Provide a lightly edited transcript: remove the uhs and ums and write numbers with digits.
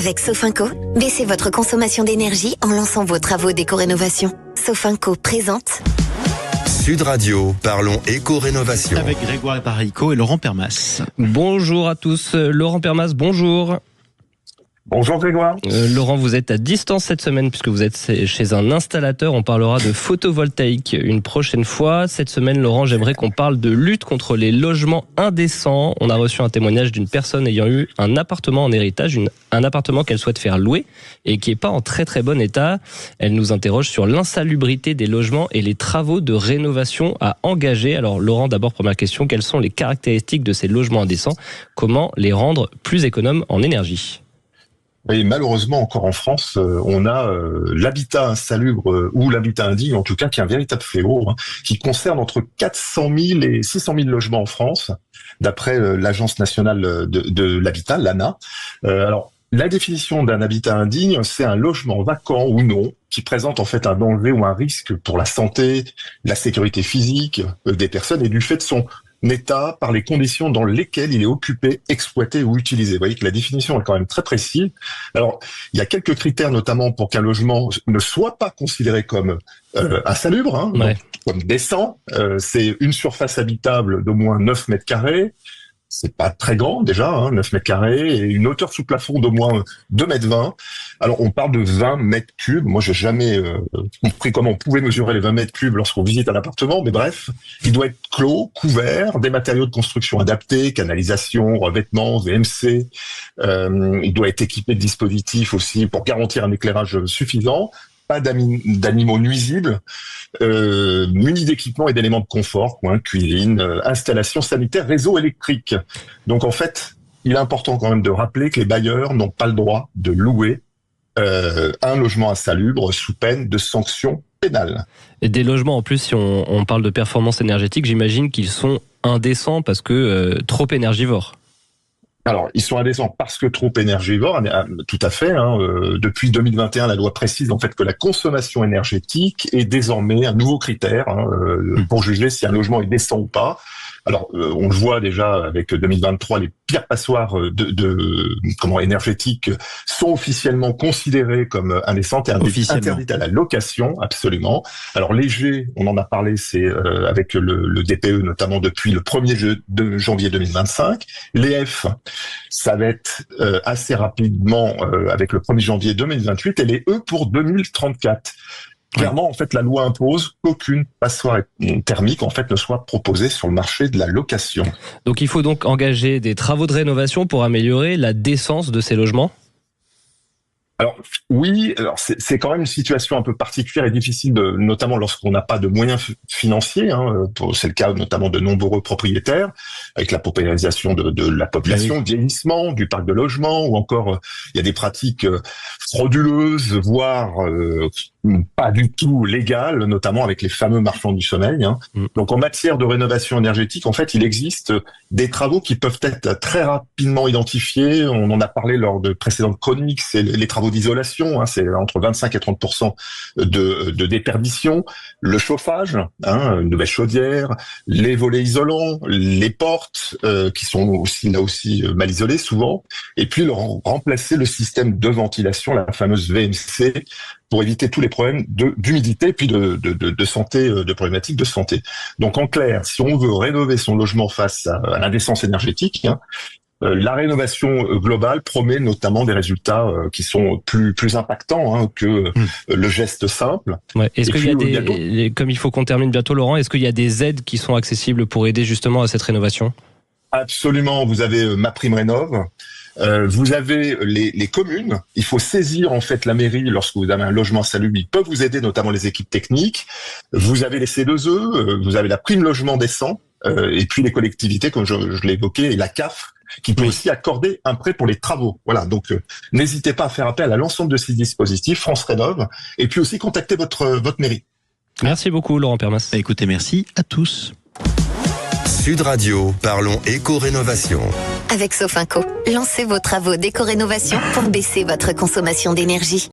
Avec Sofinco, baissez votre consommation d'énergie en lançant vos travaux d'éco-rénovation. Sofinco présente Sud Radio, parlons éco-rénovation. Avec Grégoire Barico et Laurent Permas. Bonjour à tous. Laurent Permas, bonjour. Bonjour Grégoire. Laurent, vous êtes à distance cette semaine puisque vous êtes chez un installateur. On parlera de photovoltaïque une prochaine fois. Cette semaine, Laurent, j'aimerais qu'on parle de lutte contre les logements indécents. On a reçu un témoignage d'une personne ayant eu un appartement en héritage, un appartement qu'elle souhaite faire louer et qui n'est pas en très très bon état. Elle nous interroge sur l'insalubrité des logements et les travaux de rénovation à engager. Alors Laurent, d'abord, première question, quelles sont les caractéristiques de ces logements indécents? Comment les rendre plus économes en énergie? Et malheureusement, encore en France, on a l'habitat insalubre ou l'habitat indigne, en tout cas, qui est un véritable fléau, qui concerne entre 400 000 et 600 000 logements en France, d'après l'Agence nationale de l'habitat, l'ANA. Alors, la définition d'un habitat indigne, c'est un logement vacant ou non qui présente en fait un danger ou un risque pour la santé, la sécurité physique des personnes et du fait de son état par les conditions dans lesquelles il est occupé, exploité ou utilisé. Vous voyez que la définition est quand même très précise. Alors, il y a quelques critères notamment pour qu'un logement ne soit pas considéré comme insalubre, Ouais. donc, comme décent. C'est une surface habitable d'au moins 9 mètres carrés. C'est pas très grand déjà, 9 mètres carrés, et une hauteur sous plafond d'au moins 2 mètres 20. Alors on parle de 20 mètres cubes. Moi j'ai jamais compris comment on pouvait mesurer les 20 mètres cubes lorsqu'on visite un appartement, mais bref, il doit être clos, couvert, des matériaux de construction adaptés, canalisation, revêtement, VMC. Il doit être équipé de dispositifs aussi pour garantir un éclairage suffisant. Pas d'animaux nuisibles, munis d'équipements et d'éléments de confort, cuisine, installation sanitaire, réseau électrique. Donc en fait, il est important quand même de rappeler que les bailleurs n'ont pas le droit de louer un logement insalubre sous peine de sanctions pénales. Et des logements, en plus, si on parle de performance énergétique, j'imagine qu'ils sont indécents parce que trop énergivores. Alors, ils sont indécents parce que trop énergivores, tout à fait. Depuis 2021, la loi précise en fait que la consommation énergétique est désormais un nouveau critère pour juger si un logement est décent ou pas. Alors, on le voit déjà avec 2023, les pires passoires énergétiques sont officiellement considérées comme indécentes et interdites à la location, absolument. Alors, léger, on en a parlé, c'est avec le DPE notamment depuis le 1er janvier 2025. Les F, ça va être assez rapidement avec le 1er janvier 2028 et les E pour 2034. Clairement, en fait, la loi impose qu'aucune passoire thermique, en fait, ne soit proposée sur le marché de la location. Donc, il faut donc engager des travaux de rénovation pour améliorer la décence de ces logements? Alors oui, c'est quand même une situation un peu particulière et difficile, notamment lorsqu'on n'a pas de moyens financiers. C'est le cas notamment de nombreux propriétaires, avec la paupérisation de la population, le vieillissement du parc de logement, ou encore il y a des pratiques frauduleuses, voire pas du tout légales, notamment avec les fameux marchands du sommeil. Donc en matière de rénovation énergétique, en fait, il existe des travaux qui peuvent être très rapidement identifiés. On en a parlé lors de précédentes chroniques, c'est les travaux d'isolation, c'est entre 25 et 30% de déperdition, le chauffage, une nouvelle chaudière, les volets isolants, les portes qui sont aussi mal isolées souvent, et puis remplacer le système de ventilation, la fameuse VMC, pour éviter tous les problèmes d'humidité et puis de santé, de problématiques de santé. Donc en clair, si on veut rénover son logement face à l'indécence énergétique, la rénovation globale promet notamment des résultats qui sont plus impactants que le geste simple. Ouais. Est-ce qu'il y a comme il faut qu'on termine bientôt, Laurent, est-ce qu'il y a des aides qui sont accessibles pour aider justement à cette rénovation? Absolument, vous avez MaPrimeRénov'. Vous avez les communes. Il faut saisir en fait la mairie lorsque vous avez un logement insalubre. Ils peuvent vous aider, notamment les équipes techniques. Vous avez les C2E, vous avez la prime logement décent, et puis les collectivités, comme je l'ai évoqué, et la CAF, qui peut aussi accorder un prêt pour les travaux. Voilà, donc n'hésitez pas à faire appel à l'ensemble de ces dispositifs, France Rénov', et puis aussi contactez votre mairie. Merci beaucoup, Laurent Permas. Écoutez, merci à tous. Sud Radio, parlons éco-rénovation. avec Sofinco. Lancez vos travaux d'éco-rénovation pour baisser votre consommation d'énergie.